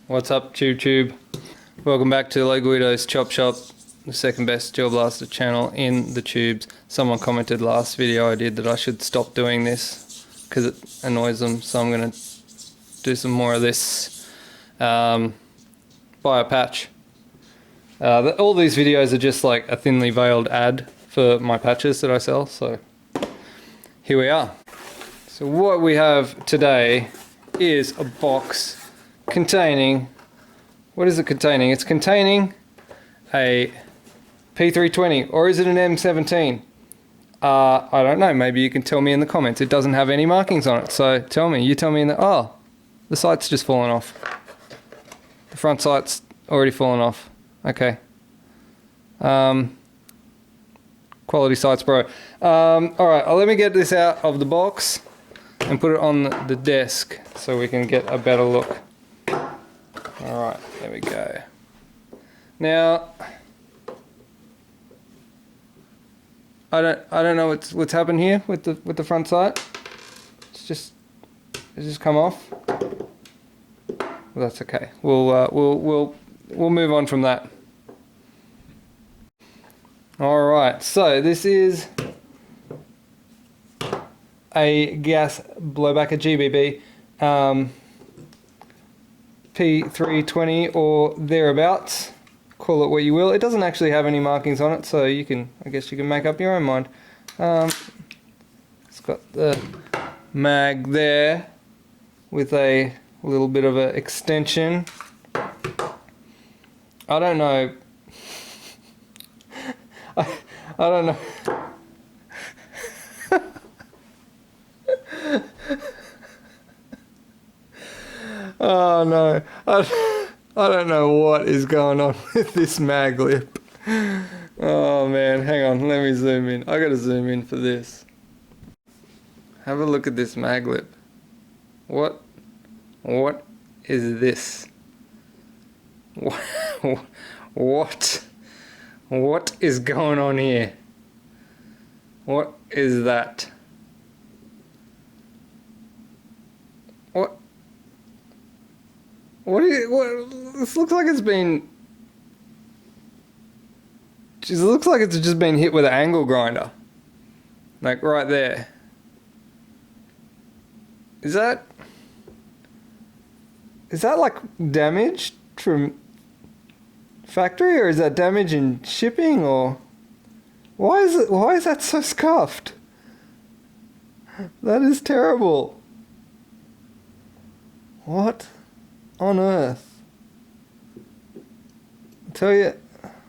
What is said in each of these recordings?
What's up, Tube? Welcome back to Local Guido's Chop Shop, the second best Gel Blaster channel in the tubes. Someone commented last video I did that I should stop doing this because it annoys them, so I'm going to do some more of this. Buy a patch. All these videos are just like a thinly veiled ad for my patches that I sell, so here we are. So what we have today is a box containing, what is it containing? It's containing a P320, or is it an M17? I don't know, maybe you can tell me in the comments. It doesn't have any markings on it, so tell me, you tell me in the, oh, the sight's just fallen off. The front sight's already fallen off. Okay. Quality sights, bro. Alright, let me get this out of the box and put it on the desk so we can get a better look. Alright, there we go. Now, I don't know what's happened here with the front sight. It's just come off. Well, that's okay. We'll move on from that. Alright, so this is a gas blowback, a GBB, P320 or thereabouts. Call it what you will. It doesn't actually have any markings on it, so I guess you can make up your own mind. It's got the mag there with a little bit of an extension. I don't know. I don't know. Oh no, I don't know what is going on with this mag lip. Oh man, hang on, let me zoom in. I gotta zoom in for this. Have a look at this mag lip. What is this? What is going on here? What is that? What this looks like it's been... It looks like it's just been hit with an angle grinder. Like right there. Is that like damage from factory, or is that damage in shipping, or why is that so scuffed? That is terrible. What on earth? I tell you,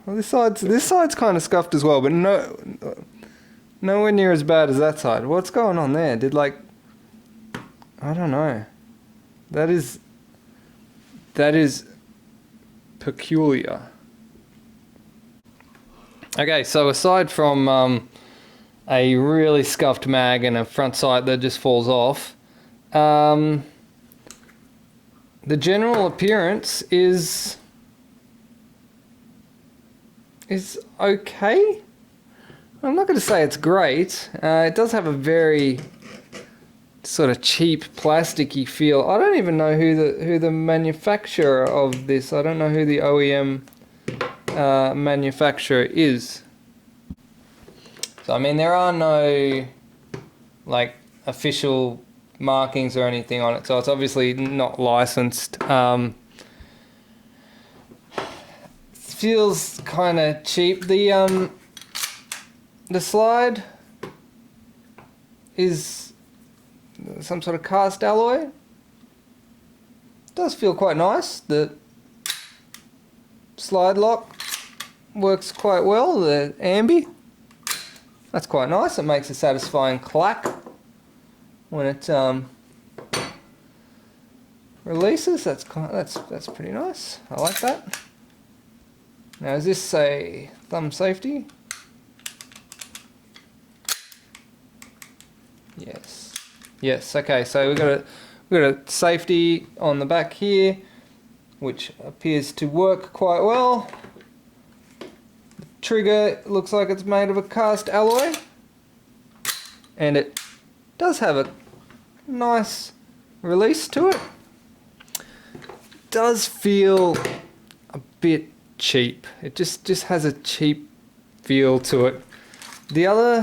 well, this side's kind of scuffed as well, but nowhere near as bad as that side. What's going on there? I don't know. That is peculiar. Okay, so aside from a really scuffed mag and a front sight that just falls off, the general appearance is okay. I'm not going to say it's great. It does have a very sort of cheap, plasticky feel. I don't even know who the manufacturer of this. I don't know who the OEM manufacturer is. So I mean, there are no like official markings or anything on it, so it's obviously not licensed. Feels kind of cheap. The slide is some sort of cast alloy. Does feel quite nice. The slide lock works quite well. The ambi, that's quite nice. It makes a satisfying clack when it releases. That's pretty nice. I like that. Now, is this a thumb safety? Yes. Yes. Okay. So we've got a safety on the back here, which appears to work quite well. The trigger looks like it's made of a cast alloy, and it does have a nice release to it. does feel a bit cheap. It just has a cheap feel to it. The other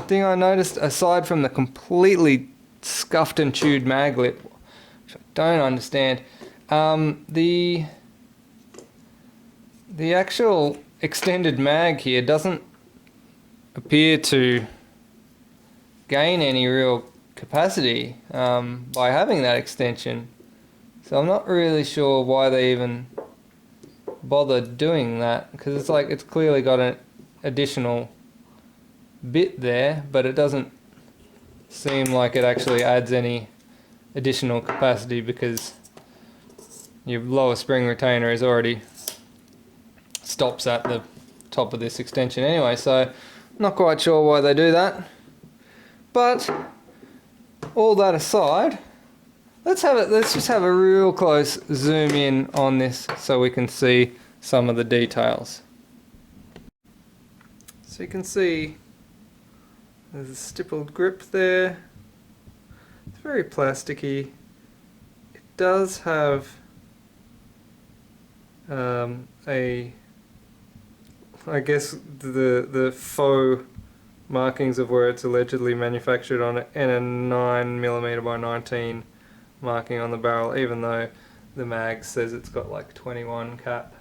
thing I noticed, aside from the completely scuffed and chewed mag lip, which I don't understand, the actual extended mag here doesn't appear to gain any real capacity by having that extension. So I'm not really sure why they even bothered doing that, because it's like it's clearly got an additional bit there, but it doesn't seem like it actually adds any additional capacity because your lower spring retainer is already stops at the top of this extension anyway, so not quite sure why they do that. But all that aside, let's just have a real close zoom in on this so we can see some of the details. So you can see there's a stippled grip there. It's very plasticky. It does have I guess the faux markings of where it's allegedly manufactured on it, and a 9mm by 19 marking on the barrel, even though the mag says it's got like 21 cap.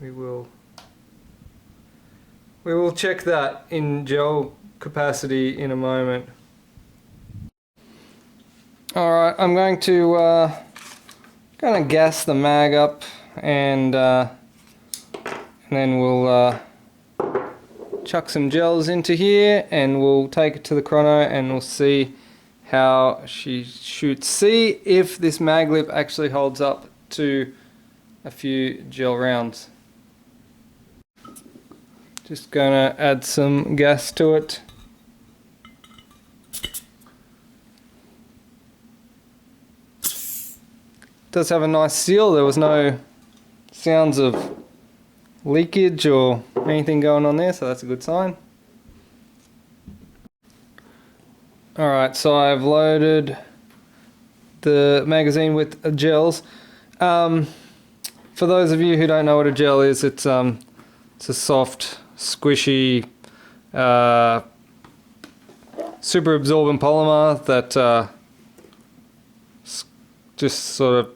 We will check that in gel capacity in a moment. Alright, I'm going to gas the mag up, and then we'll chuck some gels into here, and we'll take it to the chrono and we'll see how she shoots. See if this mag lip actually holds up to a few gel rounds. Just gonna add some gas to it. Does have a nice seal. There was no sounds of leakage or anything going on there, so that's a good sign. Alright, so I've loaded the magazine with gels. For those of you who don't know what a gel is, it's a soft, squishy, super absorbent polymer that just sort of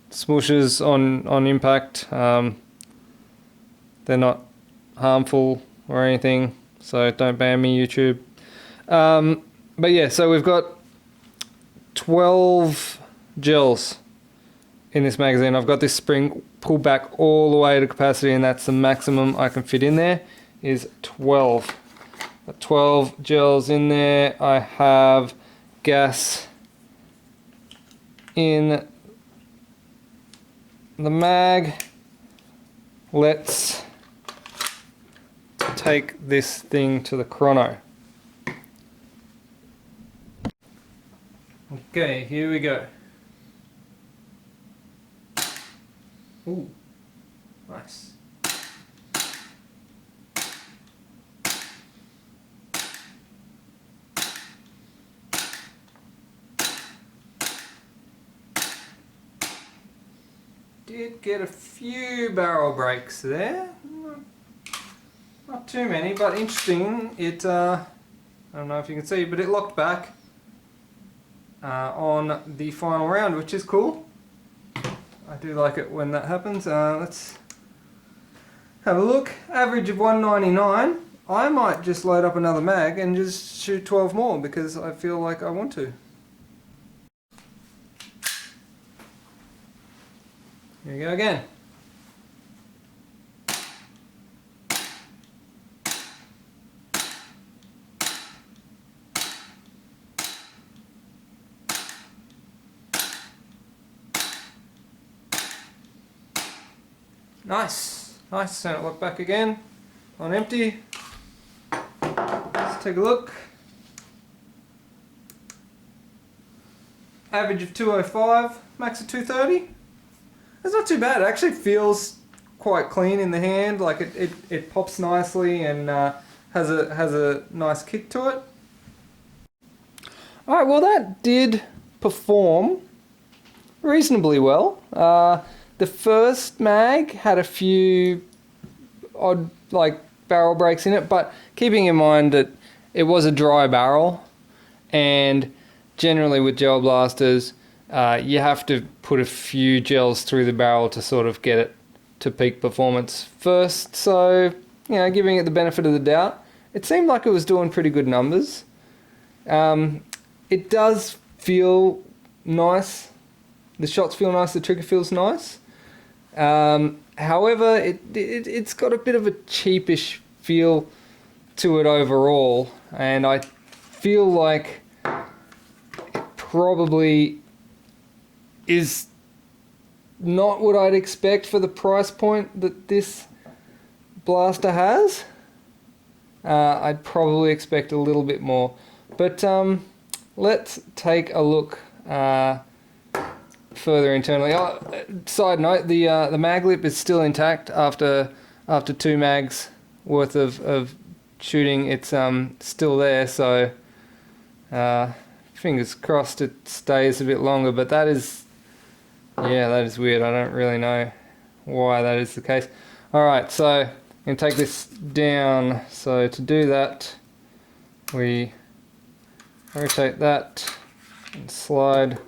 smooshes on impact. They're not harmful or anything, so don't ban me, YouTube. But yeah, so we've got 12 gels in this magazine. I've got this spring pulled back all the way to capacity, and that's the maximum I can fit in there, is 12. Got 12 gels in there. I have gas in the mag. Let's take this thing to the chrono. Okay, here we go. Ooh, nice. Did get a few barrel breaks there. Not too many, but interesting. It, I don't know if you can see, but it locked back on the final round, which is cool. I do like it when that happens. Let's have a look. Average of 199. I might just load up another mag and just shoot 12 more because I feel like I want to. Here we go again. Nice, nice. And it look back again on empty. Let's take a look. Average of 205, max of 230. That's not too bad. It actually feels quite clean in the hand. Like it pops nicely and has a nice kick to it. Alright, well that did perform reasonably well. The first mag had a few odd like barrel breaks in it, but keeping in mind that it was a dry barrel, and generally with gel blasters you have to put a few gels through the barrel to sort of get it to peak performance first. So, you know, giving it the benefit of the doubt, it seemed like it was doing pretty good numbers. It does feel nice. The shots feel nice, the trigger feels nice. However, it's got a bit of a cheapish feel to it overall, and I feel like it probably is not what I'd expect for the price point that this blaster has. I'd probably expect a little bit more. But let's take a look further internally. Side note, the mag lip is still intact after 2 mags worth of shooting. It's still there, so fingers crossed it stays a bit longer. But that is, yeah, that is weird. I don't really know why that is the case. Alright, so I'm going to take this down. So to do that, we rotate that and slide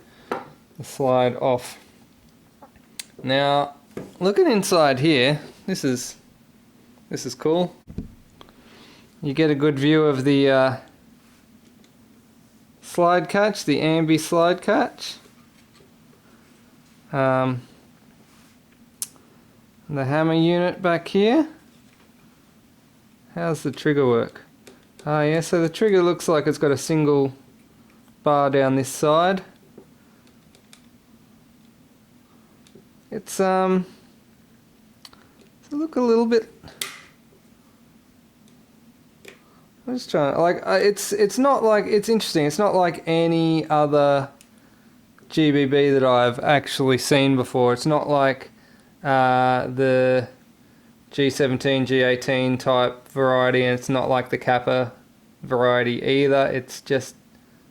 the slide off. Now, looking inside here, this is cool. You get a good view of the slide catch, the ambi slide catch. The hammer unit back here. How's the trigger work? Yeah, so the trigger looks like it's got a single bar down this side. It's look a little bit. I'm just trying. Like it's not like, it's interesting. It's not like any other GBB that I've actually seen before. It's not like the G17, G18 type variety, and it's not like the Kappa variety either. It's just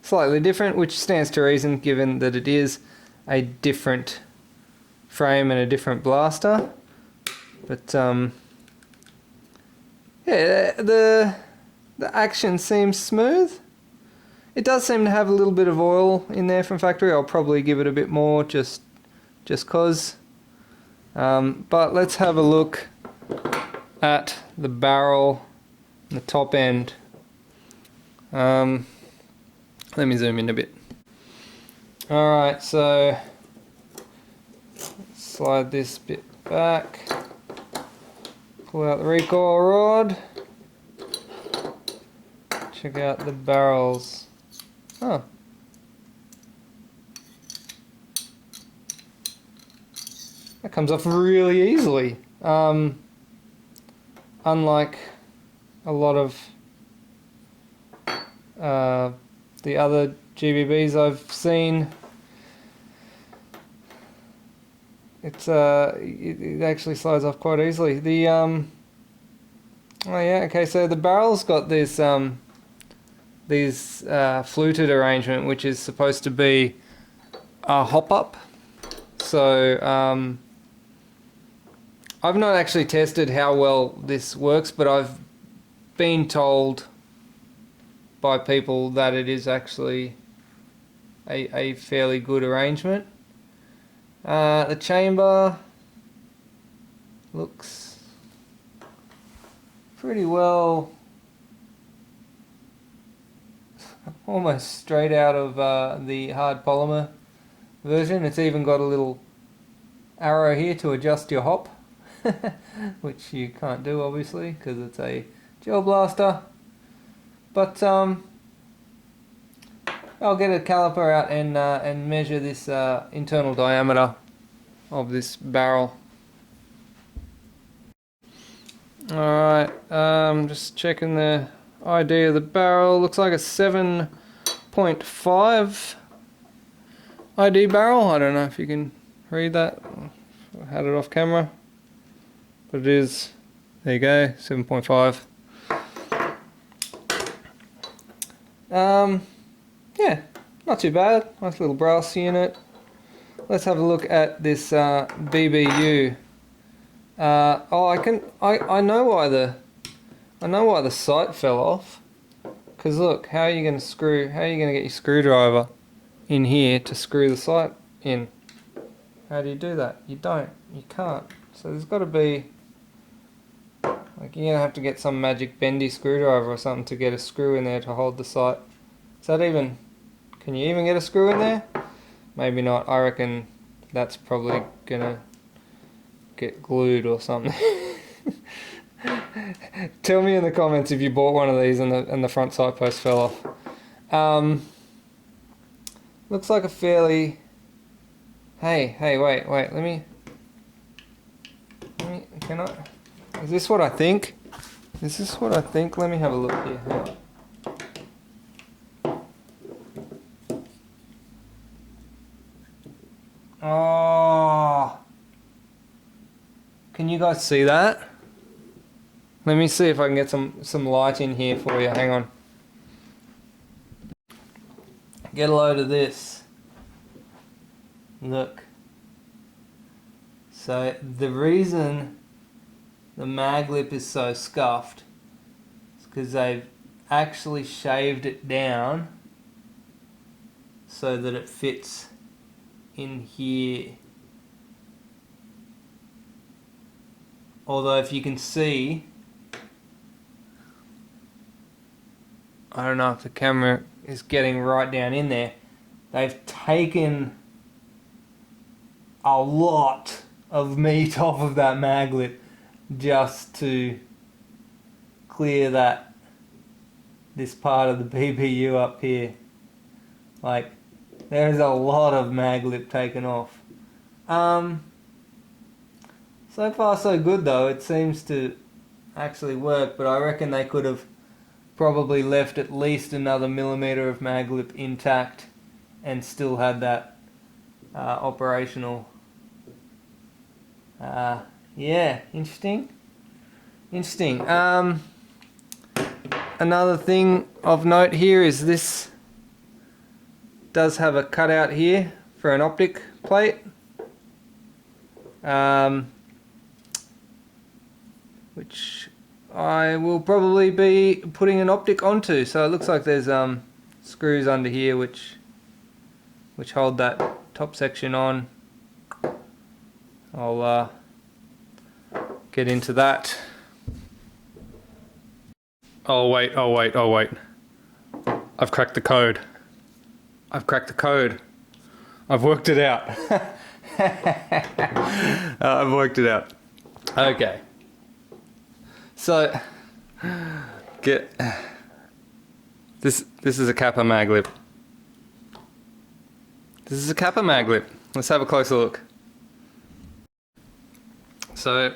slightly different, which stands to reason given that it is a different frame and a different blaster. But yeah, the action seems smooth. It does seem to have a little bit of oil in there from factory. I'll probably give it a bit more just cause. But let's have a look at the barrel, the top end. Let me zoom in a bit. Alright, so slide this bit back, pull out the recoil rod, check out the barrels. Oh. That comes off really easily. Unlike a lot of the other GBBs I've seen, it actually slides off quite easily. The oh yeah, okay, so the barrel's got this fluted arrangement, which is supposed to be a hop up. So I've not actually tested how well this works, but I've been told by people that it is actually a fairly good arrangement. The chamber looks pretty well, almost straight out of the hard polymer version. It's even got a little arrow here to adjust your hop, which you can't do obviously because it's a gel blaster. But I'll get a caliper out and measure this internal diameter of this barrel. Alright, just checking the ID of the barrel. Looks like a 7.5 ID barrel. I don't know if you can read that. I had it off camera, but it is, there you go, 7.5. Yeah, Not too bad. Nice little brass unit. Let's have a look at this BBU. Oh, I know why the sight fell off. Because look, how are you going to get your screwdriver in here to screw the sight in? How do you do that? You don't. You can't. So there's got to be, like, you're going to have to get some magic bendy screwdriver or something to get a screw in there to hold the sight. Is that even, can you even get a screw in there? Maybe not. I reckon that's probably going to get glued or something. Tell me in the comments if you bought one of these and the front sight post fell off. Looks like a fairly... Hey, wait, let me, can I... Is this what I think? Is this what I think? Let me have a look here. Hang on. Oh... Can you guys see that? Let me see if I can get some light in here for you. Hang on. Get a load of this. Look. So the reason the mag lip is so scuffed is because they've actually shaved it down so that it fits in here. Although if you can see, I don't know if the camera is getting right down in there, they've taken a lot of meat off of that mag lip just to clear this part of the BBU up here. Like, there's a lot of mag lip taken off. So far so good though, it seems to actually work, but I reckon they could have probably left at least another millimeter of mag lip intact and still had that operational. Yeah, interesting. Another thing of note here is this does have a cutout here for an optic plate. Which I will probably be putting an optic onto. So it looks like there's screws under here which hold that top section on. I'll get into that. Oh wait. I've cracked the code. I've worked it out. I've worked it out. Okay. So, this is a Kappa mag lip. This is a Kappa mag lip. Let's have a closer look. So,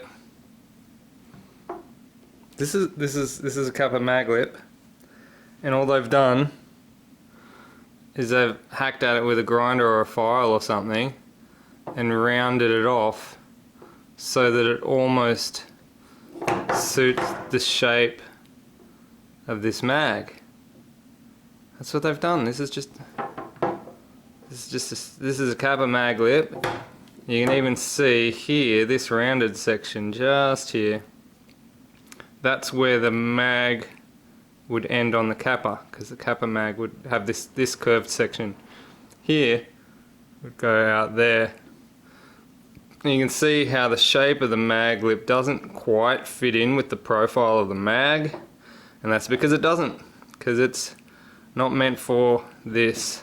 this is a Kappa mag lip, and all they've done is they've hacked at it with a grinder or a file or something, and rounded it off so that it almost suits the shape of this mag. That's what they've done. This is a Kappa mag lip. You can even see here this rounded section just here. That's where the mag would end on the Kappa, because the Kappa mag would have this curved section here would go out there. And you can see how the shape of the mag lip doesn't quite fit in with the profile of the mag, and that's because it doesn't, because it's not meant for this,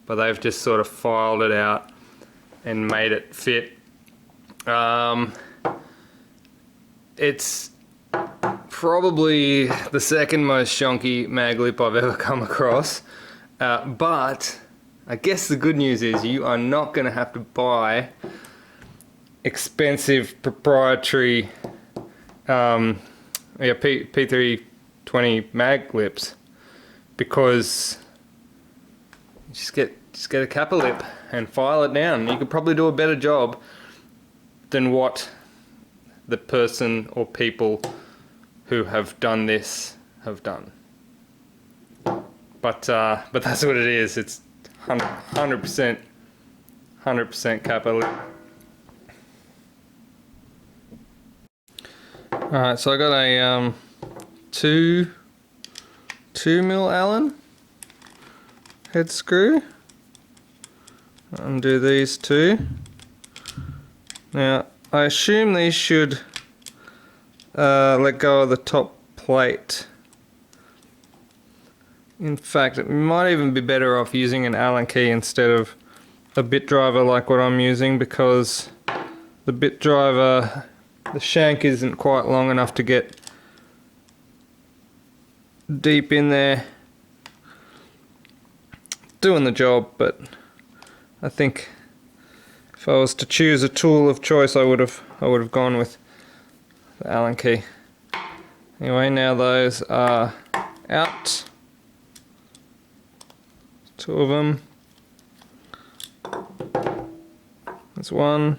but they've just sort of filed it out and made it fit. It's probably the second most shonky mag lip I've ever come across, but I guess the good news is you are not going to have to buy expensive proprietary P320 mag lips, because you just get a Kappa lip and file it down. You could probably do a better job than what the person or people who have done this have done. But that's what it is. It's 100% capital. Alright, so I got a 2 mil Allen head screw. Undo these two. Now I assume these should let go of the top plate. In fact, it might even be better off using an Allen key instead of a bit driver like what I'm using, because the bit driver, the shank isn't quite long enough to get deep in there doing the job. But I think if I was to choose a tool of choice, I would have gone with the Allen key. Anyway, now those are out. 2 of them. There's 1.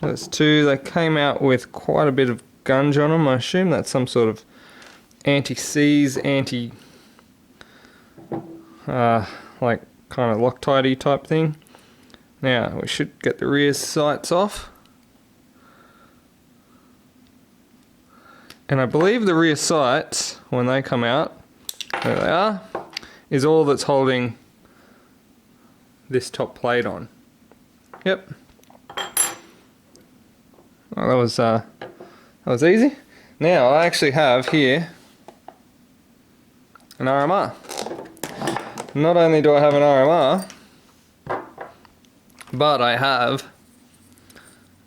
There's 2. They came out with quite a bit of gunge on them. I assume that's some sort of anti-seize, like kind of Loctite-y type thing. Now we should get the rear sights off. And I believe the rear sights, when they come out, there they are, is all that's holding this top plate on. Yep. Well, that was easy. Now I actually have here an RMR. Not only do I have an RMR, but I have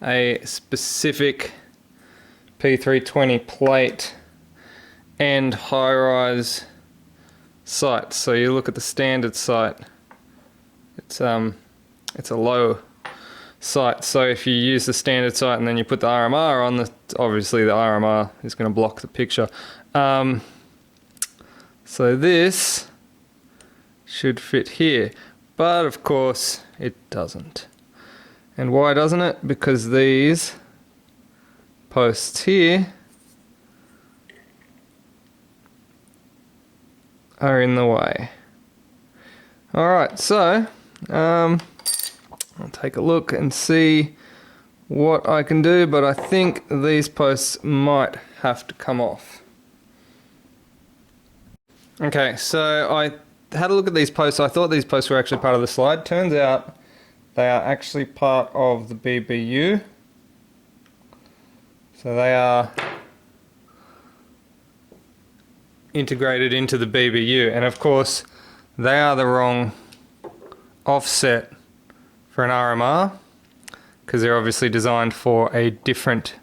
a specific P320 plate and high-rise sight. So you look at the standard sight, it's a low sight. So if you use the standard sight and then you put the RMR on, obviously the RMR is going to block the picture. So this should fit here, but of course it doesn't. And why doesn't it? Because these posts here are in the way. Alright, so I'll take a look and see what I can do, but I think these posts might have to come off. Okay, so I had a look at these posts. I thought these posts were actually part of the slide. Turns out they are actually part of the BBU. So they are integrated into the BBU, and of course they are the wrong offset for an RMR, because they're obviously designed for a different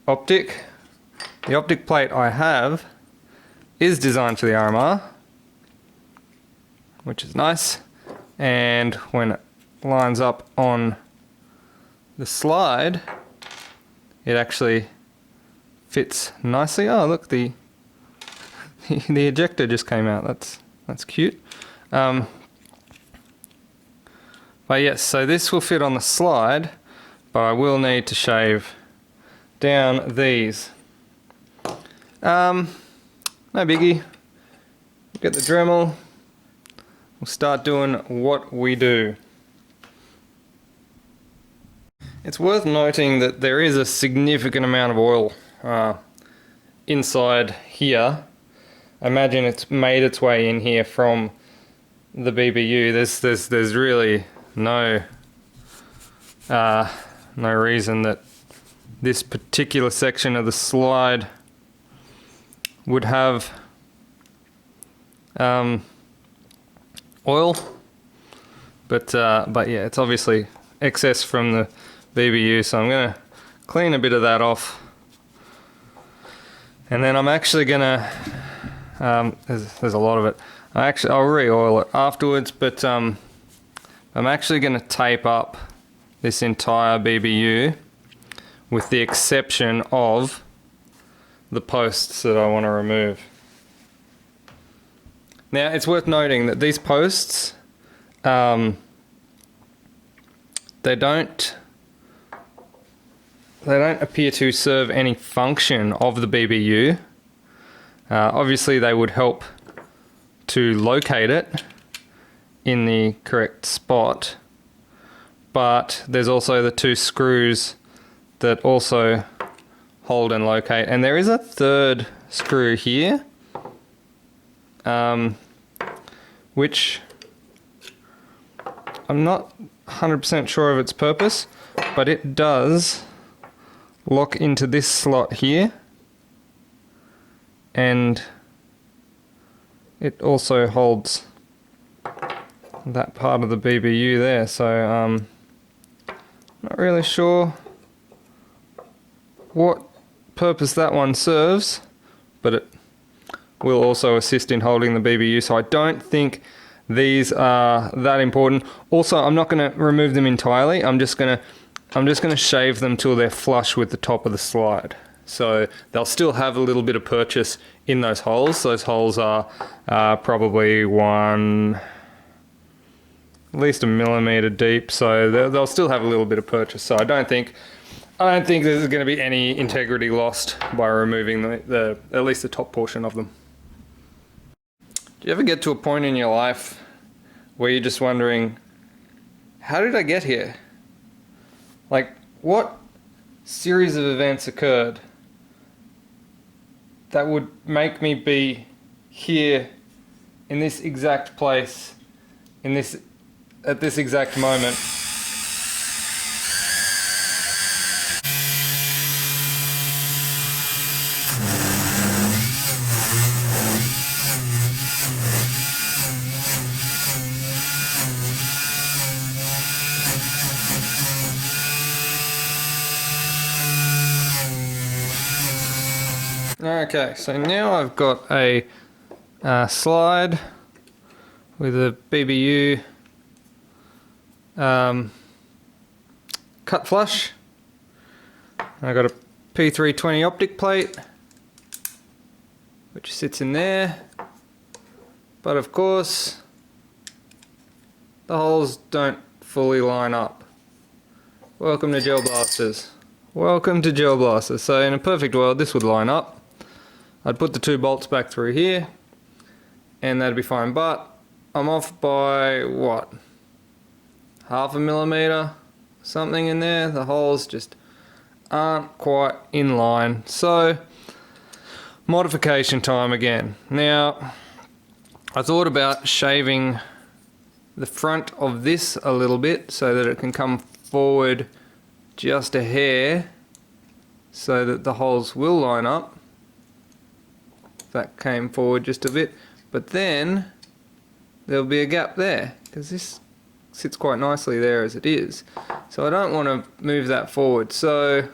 optic. The optic plate I have is designed for the RMR, which is nice, and when it lines up on the slide it actually fits nicely. Oh look, the ejector just came out. That's cute. But yes, so this will fit on the slide, but I will need to shave down these. No biggie. Get the Dremel. We'll start doing what we do. It's worth noting that there is a significant amount of oil inside here. I imagine it's made its way in here from the BBU. There's really no reason that this particular section of the slide would have oil, but yeah, it's obviously excess from the BBU, so I'm gonna clean a bit of that off, and then I'm actually gonna there's a lot of it. I'll re-oil it afterwards, but I'm actually gonna tape up this entire BBU with the exception of the posts that I want to remove. Now it's worth noting that these posts, they don't appear to serve any function of the BBU. Obviously they would help to locate it in the correct spot, but there's also the 2 screws that also hold and locate, and there is a 3rd screw here, which I'm not 100% sure of its purpose, but it does lock into this slot here, and it also holds that part of the BBU there, so not really sure what purpose that one serves, but it will also assist in holding the BBU, so I don't think these are that important. Also, I'm not going to remove them entirely. I'm just going to shave them till they're flush with the top of the slide. So they'll still have a little bit of purchase in those holes. Those holes are probably at least a millimeter deep, so they'll still have a little bit of purchase. So I don't think there's going to be any integrity lost by removing at least the top portion of them. Do you ever get to a point in your life where you're just wondering, how did I get here? Like, what series of events occurred that would make me be here in this exact place, at this exact moment? Okay, so now I've got a slide with a BBU cut flush. I've got a P320 optic plate which sits in there, but of course the holes don't fully line up. Welcome to Gel Blasters. Welcome to Gel Blasters. So in a perfect world this would line up. I'd put the 2 bolts back through here and that'd be fine, but I'm off by what, half a millimeter, something in there. The holes just aren't quite in line, so modification time again. Now I thought about shaving the front of this a little bit so that it can come forward just a hair so that the holes will line up. That came forward just a bit, but then there'll be a gap there because this sits quite nicely there as it is, so I don't want to move that forward. So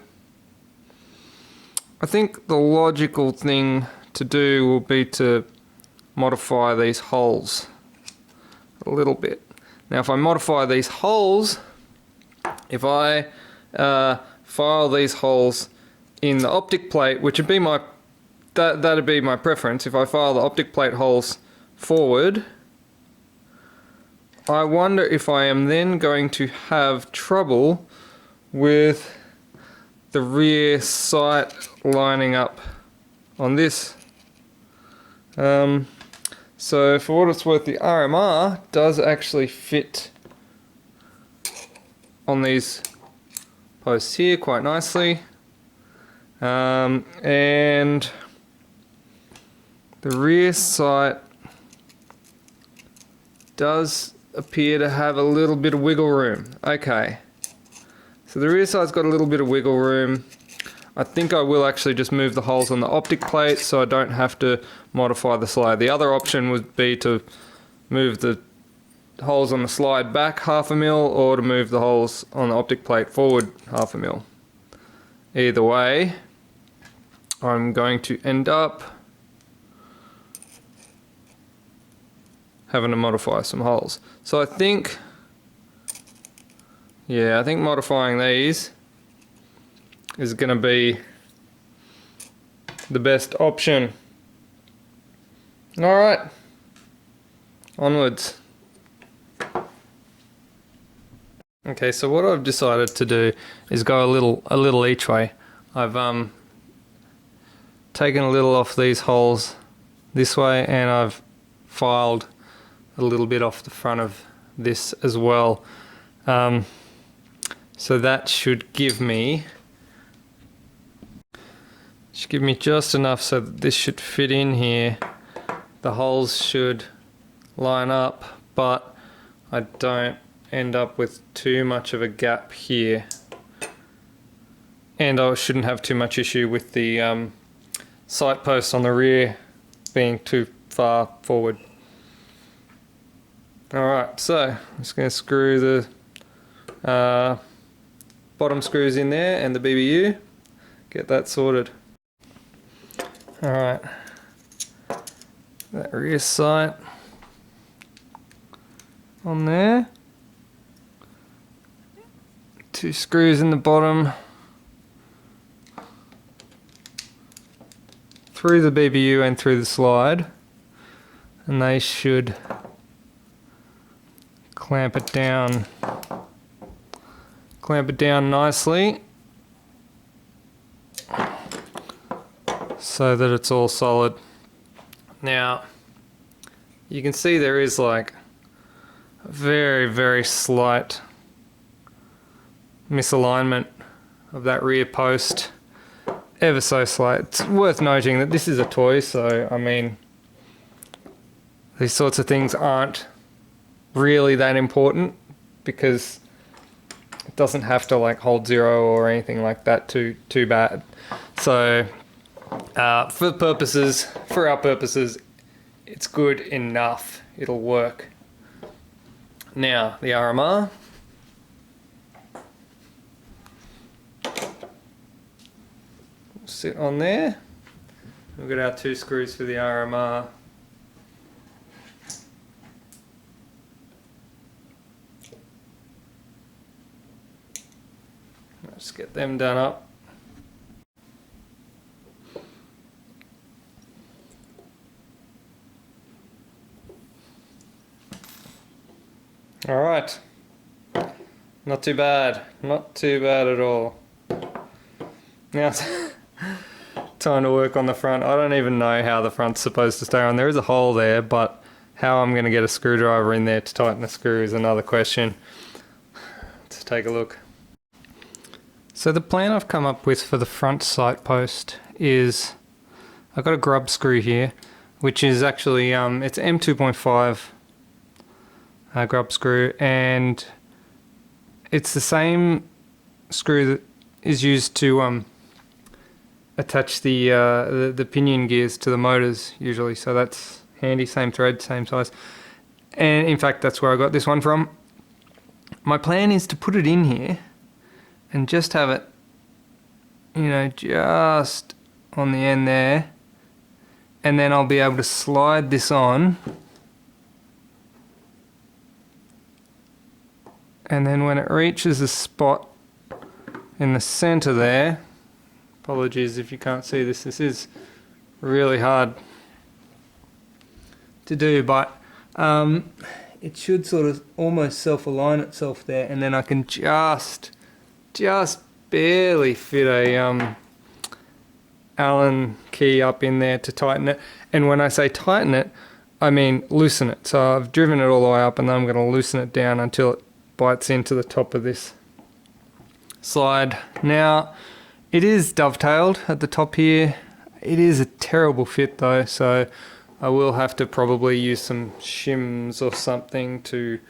I think the logical thing to do will be to modify these holes a little bit. Now if I modify these holes, if I file these holes in the optic plate, which would be that'd be my preference. If I file the optic plate holes forward, I wonder if I am then going to have trouble with the rear sight lining up on this. So for what it's worth, the RMR does actually fit on these posts here quite nicely, and the rear sight does appear to have a little bit of wiggle room. Okay, so the rear sight's got a little bit of wiggle room. I think I will actually just move the holes on the optic plate so I don't have to modify the slide. The other option would be to move the holes on the slide back half a mil, or to move the holes on the optic plate forward half a mil. Either way, I'm going to end up having to modify some holes. So I think modifying these is going to be the best option. Alright, onwards. Okay, so what I've decided to do is go a little each way. I've taken a little off these holes this way, and I've filed a little bit off the front of this as well. So that should give me just enough so that this should fit in here. The holes should line up, but I don't end up with too much of a gap here. And I shouldn't have too much issue with the sight post on the rear being too far forward. Alright, so I'm just going to screw the bottom screws in there and the BBU, get that sorted. Alright, that rear sight on there, 2 screws in the bottom, through the BBU and through the slide, and they should clamp it down nicely so that it's all solid. Now you can see there is like a very, very slight misalignment of that rear post, ever so slight. It's worth noting that this is a toy, so I mean these sorts of things aren't really that important because it doesn't have to like hold zero or anything like that too bad. So for our purposes, it's good enough. It'll work. Now the RMR. Sit on there. We've got our 2 screws for the RMR. Let's get them done up. All right, not too bad, not too bad at all. Now time to work on the front. I don't even know how the front's supposed to stay on. There is a hole there, but how I'm going to get a screwdriver in there to tighten the screw is another question. Let's take a look. So the plan I've come up with for the front sight post is I've got a grub screw here, which is actually it's M2.5 grub screw, and it's the same screw that is used to attach the pinion gears to the motors usually, so that's handy. Same thread, same size, and in fact that's where I got this one from. My plan is to put it in here and just have it, you know, just on the end there, and then I'll be able to slide this on, and then when it reaches a spot in the center there, apologies if you can't see this, this is really hard to do, but it should sort of almost self-align itself there, and then I can just barely fit a Allen key up in there to tighten it. And when I say tighten it, I mean loosen it. So I've driven it all the way up, and then I'm going to loosen it down until it bites into the top of this slide. Now it is dovetailed at the top here. It is a terrible fit though, so I will have to probably use some shims or something to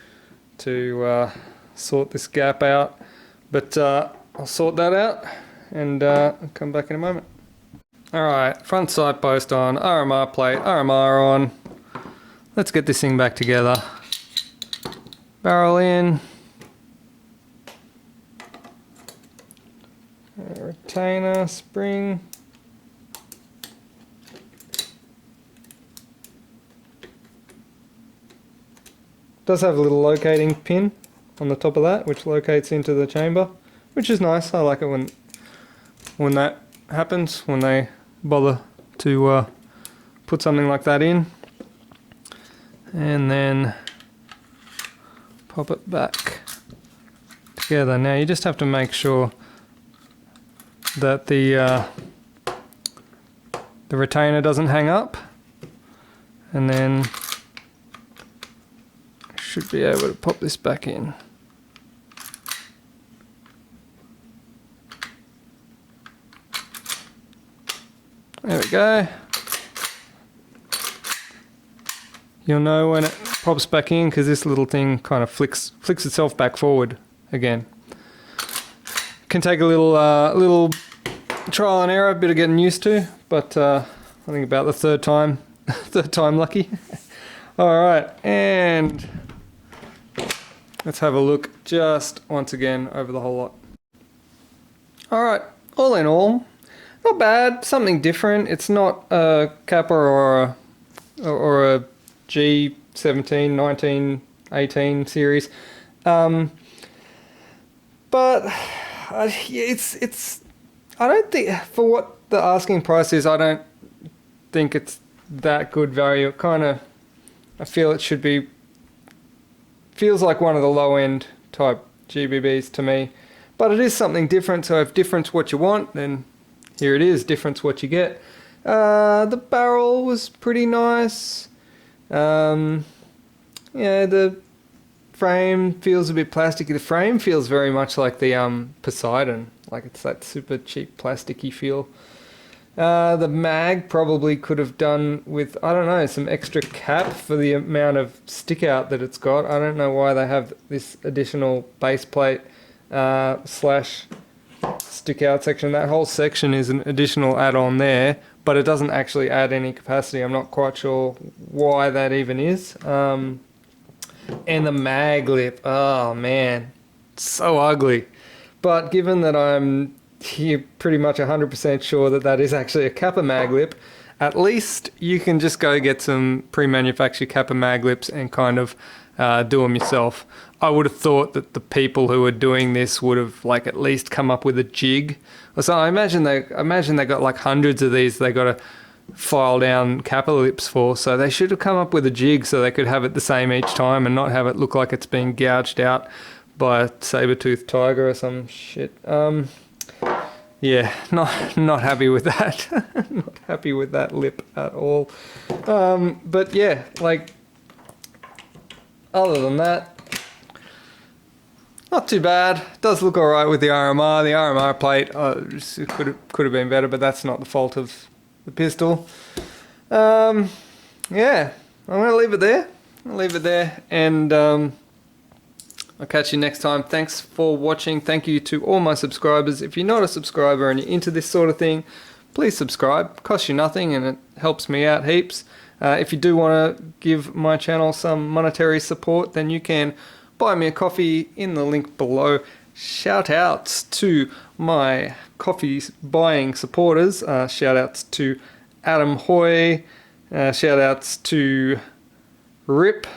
sort this gap out. But I'll sort that out and I'll come back in a moment. Alright, front sight post on, RMR plate, RMR on. Let's get this thing back together. Barrel in. Retainer, spring. Does have a little locating pin on the top of that, which locates into the chamber, which is nice. I like it when that happens, when they bother to put something like that in. And then pop it back together. Now you just have to make sure that the retainer doesn't hang up, and then should be able to pop this back in. There we go. You'll know when it pops back in because this little thing kind of flicks itself back forward again. Can take a little trial and error, a bit of getting used to, but I think about the third time lucky. All right, and let's have a look just once again over the whole lot. All right, all in all, not bad, something different. It's not a Kappa or a G17, 19, 18 series, but it's. I don't think, for what the asking price is, I don't think it's that good value. I feel it should be. Feels like one of the low end type GBBs to me, but it is something different. So if different's what you want, then here it is. Different's what you get. The barrel was pretty nice. Yeah, the frame feels a bit plasticky. The frame feels very much like the Poseidon, like it's that super cheap plasticky feel. The mag probably could have done with, I don't know, some extra cap for the amount of stick out that it's got. I don't know why they have this additional base plate slash stick out section. That whole section is an additional add-on there, but it doesn't actually add any capacity. I'm not quite sure why that even is. And the mag lip, oh man, so ugly. But given that I'm here pretty much 100% sure that that is actually a Kappa mag lip, at least you can just go get some pre-manufactured Kappa mag lips and kind of do them yourself. I would have thought that the people who are doing this would have like at least come up with a jig. So I imagine they got like hundreds of these they got to file down Kappa lips for, so they should have come up with a jig so they could have it the same each time and not have it look like it's being gouged out by a saber-toothed tiger or some shit. Yeah, not happy with that. Not happy with that lip at all. But yeah, like, other than that, not too bad. Does look alright with the RMR. The RMR plate could have been better, but that's not the fault of the pistol. Yeah, I'm going to leave it there. And I'll catch you next time. Thanks for watching. Thank you to all my subscribers. If you're not a subscriber and you're into this sort of thing, please subscribe. It costs you nothing and it helps me out heaps. If you do want to give my channel some monetary support, then you can buy me a coffee in the link below. Shout outs to my coffee buying supporters. Shout outs to Adam Hoy. Shout outs to Rip.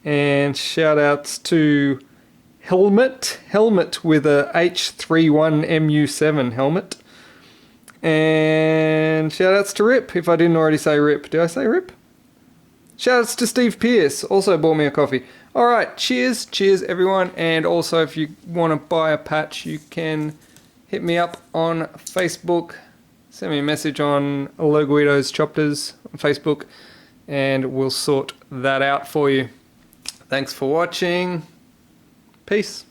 And shout outs to Helmet with a H31MU7 helmet. And shout outs to Rip, if I didn't already say Rip. Did I say Rip? Shout outs to Steve Pierce, also bought me a coffee. Alright, cheers everyone. And also if you want to buy a patch, you can hit me up on Facebook. Send me a message on Loguido's Chopters on Facebook and we'll sort that out for you. Thanks for watching. Peace.